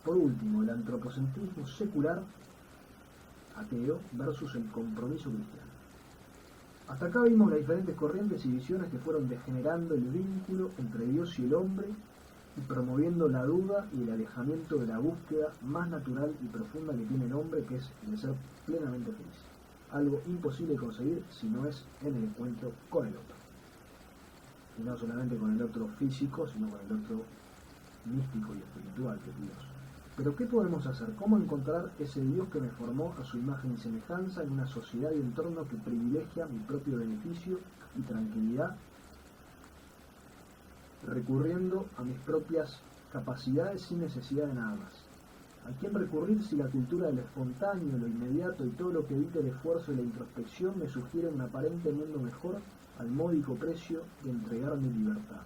Por último, el antropocentrismo secular ateo versus el compromiso cristiano. Hasta acá vimos las diferentes corrientes y visiones que fueron degenerando el vínculo entre Dios y el hombre y promoviendo la duda y el alejamiento de la búsqueda más natural y profunda que tiene el hombre, que es el de ser plenamente feliz. Algo imposible de conseguir si no es en el encuentro con el otro. Y no solamente con el otro físico, sino con el otro místico y espiritual, que es Dios. Pero ¿qué podemos hacer? ¿Cómo encontrar ese Dios que me formó a su imagen y semejanza en una sociedad y entorno que privilegia mi propio beneficio y tranquilidad, recurriendo a mis propias capacidades sin necesidad de nada más? ¿A quién recurrir si la cultura de lo espontáneo, lo inmediato y todo lo que evite el esfuerzo y la introspección me sugiere un aparente mundo mejor al módico precio de entregar mi libertad?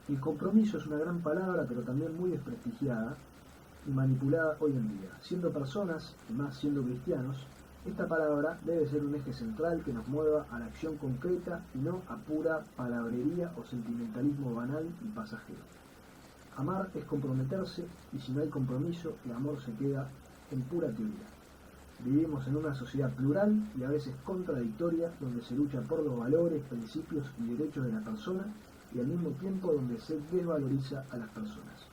El compromiso es una gran palabra, pero también muy desprestigiada y manipulada hoy en día. Siendo personas, y más siendo cristianos, esta palabra debe ser un eje central que nos mueva a la acción concreta y no a pura palabrería o sentimentalismo banal y pasajero. Amar es comprometerse, y si no hay compromiso, el amor se queda en pura teoría. Vivimos en una sociedad plural y a veces contradictoria, donde se lucha por los valores, principios y derechos de la persona, y al mismo tiempo donde se desvaloriza a las personas,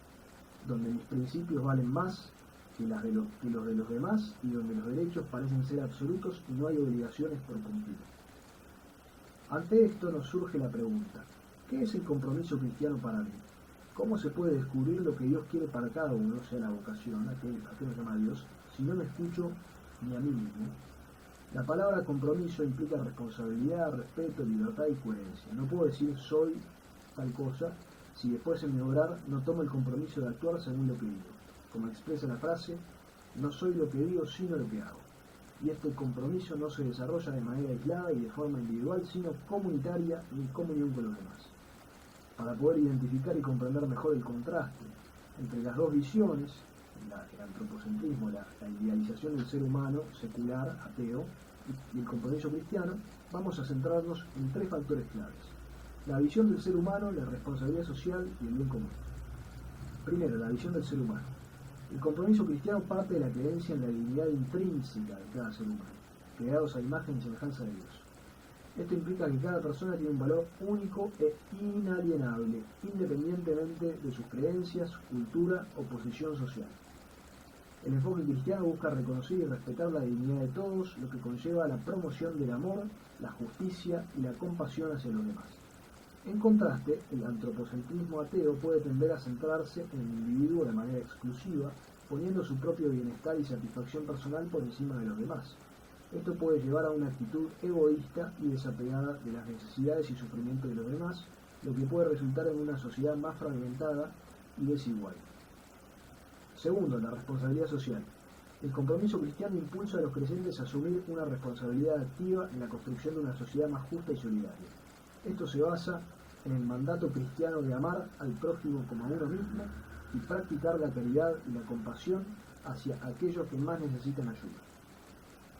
donde mis principios valen más que los de los demás y donde los derechos parecen ser absolutos y no hay obligaciones por cumplir. Ante esto nos surge la pregunta: ¿qué es el compromiso cristiano para mí? ¿Cómo se puede descubrir lo que Dios quiere para cada uno, sea la vocación, a qué nos llama Dios, si no me escucho ni a mí mismo? La palabra compromiso implica responsabilidad, respeto, libertad y coherencia. No puedo decir soy tal cosa si después en mi obrar no tomo el compromiso de actuar según lo que digo. Como expresa la frase, no soy lo que digo sino lo que hago. Y este compromiso no se desarrolla de manera aislada y de forma individual, sino comunitaria y en comunión con los demás. Para poder identificar y comprender mejor el contraste entre las dos visiones, el antropocentrismo, la idealización del ser humano secular, ateo, y el compromiso cristiano, vamos a centrarnos en tres factores claves: la visión del ser humano, la responsabilidad social y el bien común. Primero, la visión del ser humano. El compromiso cristiano parte de la creencia en la dignidad intrínseca de cada ser humano, creados a imagen y semejanza de Dios. Esto implica que cada persona tiene un valor único e inalienable, independientemente de sus creencias, cultura o posición social. El enfoque cristiano busca reconocer y respetar la dignidad de todos, lo que conlleva la promoción del amor, la justicia y la compasión hacia los demás. En contraste, el antropocentrismo ateo puede tender a centrarse en el individuo de manera exclusiva, poniendo su propio bienestar y satisfacción personal por encima de los demás. Esto puede llevar a una actitud egoísta y desapegada de las necesidades y sufrimientos de los demás, lo que puede resultar en una sociedad más fragmentada y desigual. Segundo, la responsabilidad social. El compromiso cristiano impulsa a los creyentes a asumir una responsabilidad activa en la construcción de una sociedad más justa y solidaria. Esto se basa en el mandato cristiano de amar al prójimo como a uno mismo y practicar la caridad y la compasión hacia aquellos que más necesitan ayuda.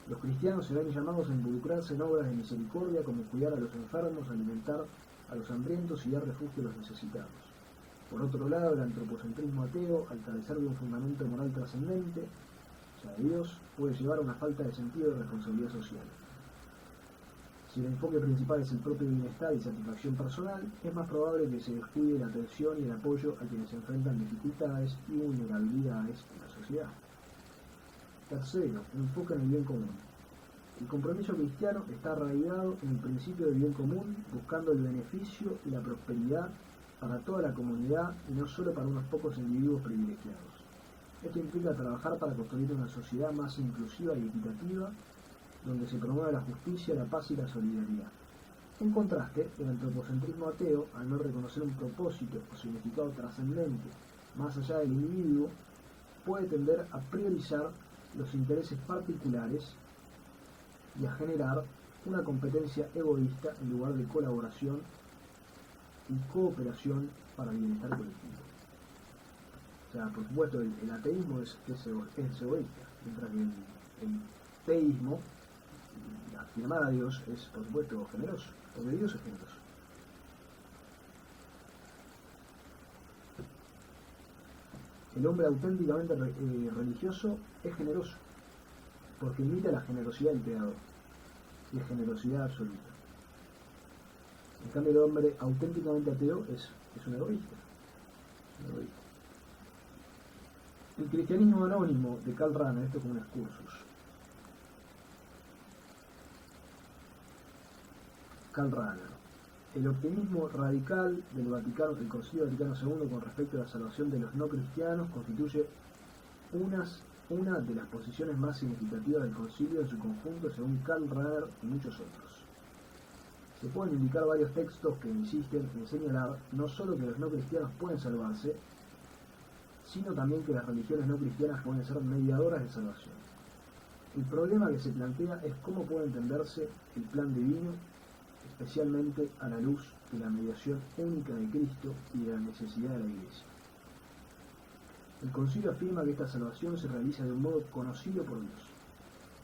Los cristianos se ven llamados a involucrarse en obras de misericordia como cuidar a los enfermos, alimentar a los hambrientos y dar refugio a los necesitados. Por otro lado, el antropocentrismo ateo, al carecer de un fundamento moral trascendente, o sea, de Dios, puede llevar a una falta de sentido de responsabilidad social. Si el enfoque principal es el propio bienestar y satisfacción personal, es más probable que se descuide la atención y el apoyo a quienes enfrentan dificultades y vulnerabilidades en la sociedad. Tercero, enfoque en el bien común. El compromiso cristiano está arraigado en el principio del bien común, buscando el beneficio y la prosperidad para toda la comunidad y no solo para unos pocos individuos privilegiados. Esto implica trabajar para construir una sociedad más inclusiva y equitativa, donde se promueva la justicia, la paz y la solidaridad. En contraste, el antropocentrismo ateo, al no reconocer un propósito o significado trascendente más allá del individuo, puede tender a priorizar los intereses particulares y a generar una competencia egoísta en lugar de colaboración y cooperación para el bienestar colectivo. O sea, por supuesto, el ateísmo es egoísta, mientras que el teísmo, afirmar a Dios, es por supuesto generoso, porque Dios es generoso. El hombre auténticamente religioso es generoso, porque imita la generosidad del Creador, y es generosidad absoluta. En cambio, el hombre auténticamente ateo es un egoísta. El cristianismo anónimo de Karl Rahner, esto es como un excursus. Karl Rahner. El optimismo radical del Concilio Vaticano II con respecto a la salvación de los no cristianos constituye una de las posiciones más significativas del concilio en su conjunto, según Karl Rahner y muchos otros. Se pueden indicar varios textos que insisten en señalar no solo que los no cristianos pueden salvarse, sino también que las religiones no cristianas pueden ser mediadoras de salvación. El problema que se plantea es cómo puede entenderse el plan divino, especialmente a la luz de la mediación única de Cristo y de la necesidad de la Iglesia. El concilio afirma que esta salvación se realiza de un modo conocido por Dios.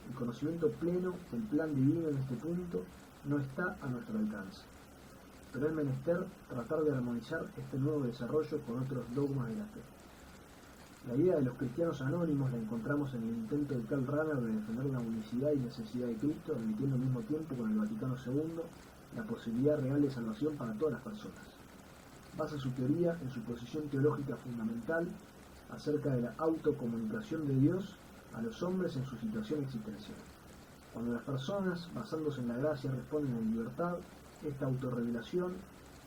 El conocimiento pleno del plan divino en este punto no está a nuestro alcance, pero es menester tratar de armonizar este nuevo desarrollo con otros dogmas de la fe. La idea de los cristianos anónimos la encontramos en el intento de Karl Rahner de defender la unicidad y necesidad de Cristo, admitiendo al mismo tiempo con el Vaticano II la posibilidad real de salvación para todas las personas. Basa su teoría en su posición teológica fundamental acerca de la autocomunicación de Dios a los hombres en su situación existencial. Cuando las personas, basándose en la gracia, responden en libertad, esta autorrevelación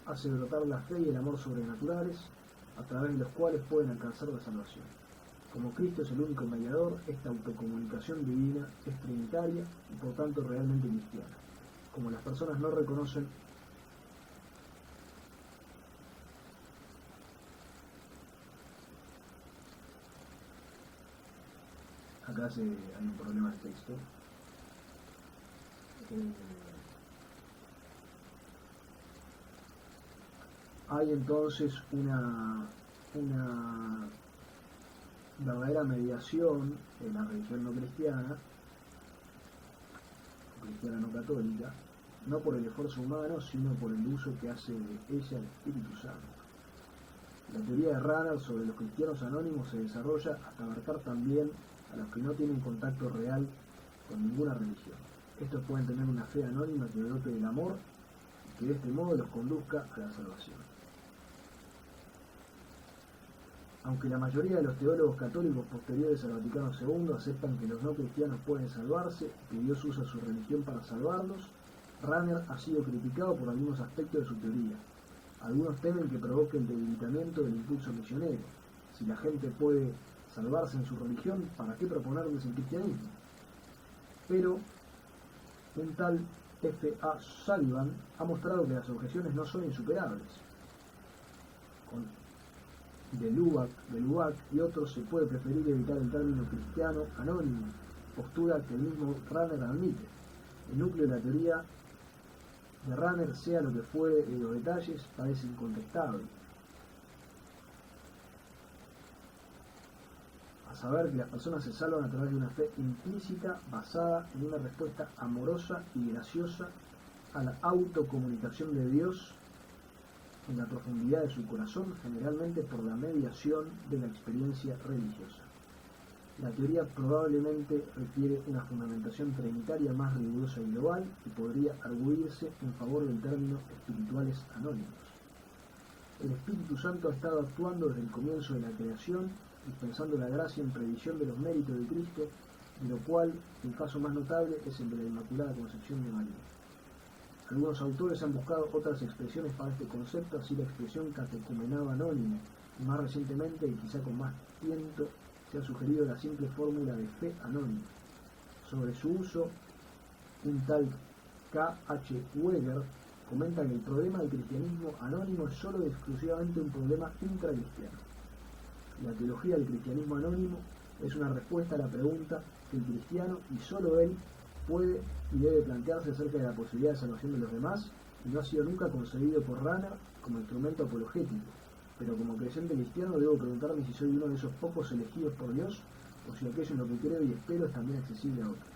hace brotar la fe y el amor sobrenaturales, a través de los cuales pueden alcanzar la salvación. Como Cristo es el único mediador, esta autocomunicación divina es trinitaria y por tanto realmente cristiana. Como las personas no reconocen acá hay un problema de texto. Hay entonces una verdadera mediación en la religión no cristiana no católica, no por el esfuerzo humano, sino por el uso que hace de ella el Espíritu Santo. La teoría de Rahner sobre los cristianos anónimos se desarrolla hasta abarcar también a los que no tienen contacto real con ninguna religión. Estos pueden tener una fe anónima que brote del amor y que de este modo los conduzca a la salvación. Aunque la mayoría de los teólogos católicos posteriores al Vaticano II aceptan que los no cristianos pueden salvarse y que Dios usa su religión para salvarlos, Rahner ha sido criticado por algunos aspectos de su teoría. Algunos temen que provoque el debilitamiento del impulso misionero. Si la gente puede salvarse en su religión, ¿para qué proponerles el cristianismo? Pero un tal F. A. Sullivan ha mostrado que las objeciones no son insuperables. Con de Lubac y otros se puede preferir evitar el término cristiano anónimo, postura que el mismo Rahner admite. El núcleo de la teoría de Rahner, sea lo que fuere en los detalles, parece incontestable. A saber que las personas se salvan a través de una fe implícita basada en una respuesta amorosa y graciosa a la autocomunicación de Dios en la profundidad de su corazón, generalmente por la mediación de la experiencia religiosa. La teoría probablemente requiere una fundamentación trinitaria más rigurosa y global y podría arguirse en favor del término espirituales anónimos. El Espíritu Santo ha estado actuando desde el comienzo de la creación, dispensando la gracia en previsión de los méritos de Cristo, de lo cual el caso más notable es el de la Inmaculada Concepción de María. Algunos autores han buscado otras expresiones para este concepto, así la expresión catecumenado anónimo, y más recientemente, y quizá con más tiento, se ha sugerido la simple fórmula de fe anónima. Sobre su uso, un tal K. H. Weger comenta que el problema del cristianismo anónimo es solo y exclusivamente un problema intracristiano. La teología del cristianismo anónimo es una respuesta a la pregunta que el cristiano, y solo él, puede y debe plantearse acerca de la posibilidad de salvación de los demás, y no ha sido nunca concebido por Rahner como instrumento apologético. Pero como creyente cristiano debo preguntarme si soy uno de esos pocos elegidos por Dios, o si aquello en lo que creo y espero es también accesible a otros.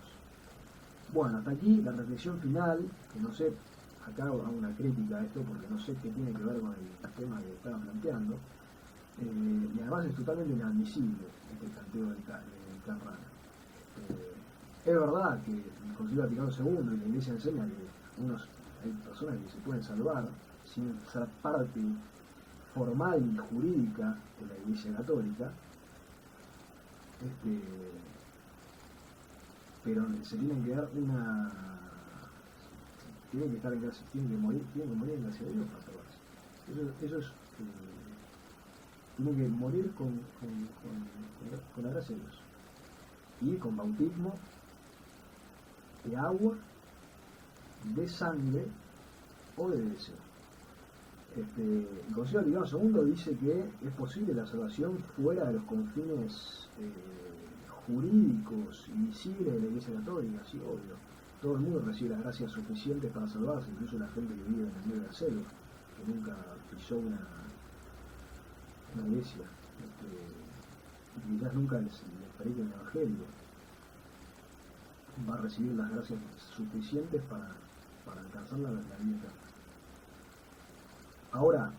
Bueno, hasta aquí la reflexión final, que no sé, acá hago una crítica a esto porque no sé qué tiene que ver con el tema que estaba planteando, y además es totalmente inadmisible este planteo del Karl Rahner. Es verdad que el Concilio Vaticano II y la Iglesia enseña que hay personas que se pueden salvar sin ser parte formal y jurídica de la Iglesia Católica, pero se tienen que dar tienen que estar en gracia, tienen que morir en gracia de Dios para salvarse. Eso es tienen que morir con la gracia de Dios y con bautismo de agua, de sangre o de deseo. El Concilio Vaticano II dice que es posible la salvación fuera de los confines jurídicos y visibles de la Iglesia Católica, sí, obvio. Todo el mundo recibe las gracias suficientes para salvarse, incluso la gente que vive en el medio de la selva, que nunca pisó una iglesia, y quizás nunca les predique el Evangelio, va a recibir las gracias suficientes para alcanzar la vida eterna. Ahora,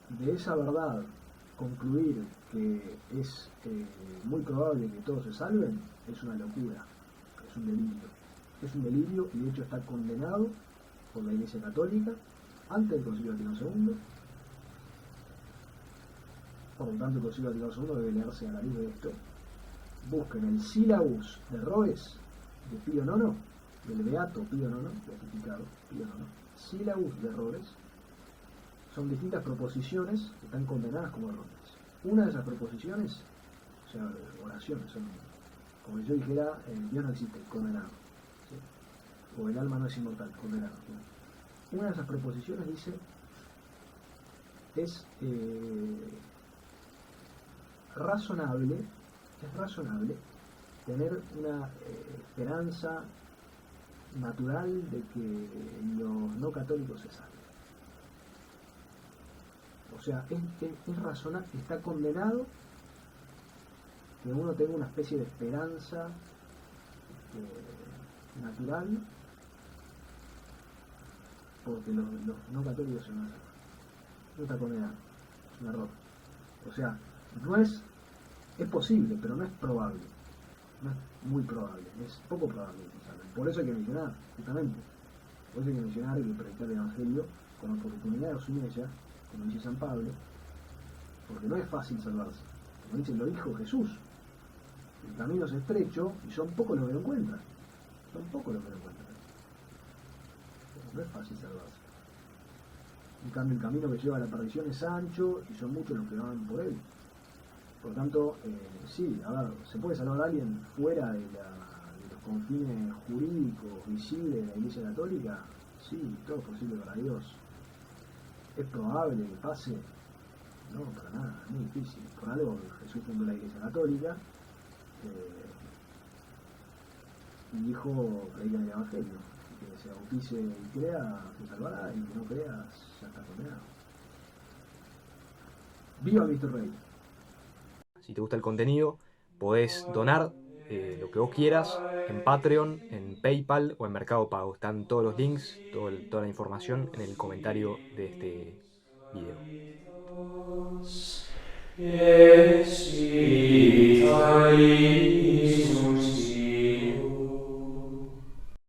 de esa verdad concluir que es muy probable que todos se salven es una locura, es un delirio. Es un delirio y de hecho está condenado por la Iglesia Católica ante el Concilio Vaticano II. Por lo tanto, el Concilio Vaticano II debe leerse a la luz de esto. Busquen el Sílabus de Roes de Pío IX, del Beato Pío IX, beatificado Pío IX. Sílabus de errores, son distintas proposiciones que están condenadas como errores. Una de esas proposiciones, o sea, oraciones, son, como si yo dijera, Dios no existe, condenado, ¿sí? O el alma no es inmortal, condenado, ¿sí? Una de esas proposiciones dice, es razonable tener una esperanza natural de que los no católicos se salven. O sea, es razonable, está condenado que uno tenga una especie de esperanza natural porque los no católicos se van a salvar. No está condenado, es un error. O sea, es posible, pero no es probable. No es muy probable, es poco probable que se salven. Por eso hay que mencionar, justamente, por eso hay que mencionar y predicar el Evangelio con oportunidad o sin ella, como dice San Pablo, porque no es fácil salvarse. Como dice, lo dijo Jesús. El camino es estrecho y son pocos los que lo encuentran. Son pocos los que lo encuentran. No es fácil salvarse. En cambio, el camino que lleva a la perdición es ancho y son muchos los que van por él. Por tanto, sí, a ver, ¿se puede salvar a alguien fuera de los confines jurídicos, visibles de la Iglesia Católica? Sí, todo es posible para Dios. ¿Es probable que pase? No, para nada, es muy difícil. Por algo Jesús fundó la Iglesia Católica y dijo, predican el Evangelio. Que se bautice y crea, se salvará, y que no crea, ya está condenado. ¡Viva Cristo Rey! Si te gusta el contenido, podés donar lo que vos quieras en Patreon, en PayPal o en Mercado Pago. Están todos los links, toda la información en el comentario de este video. Yes,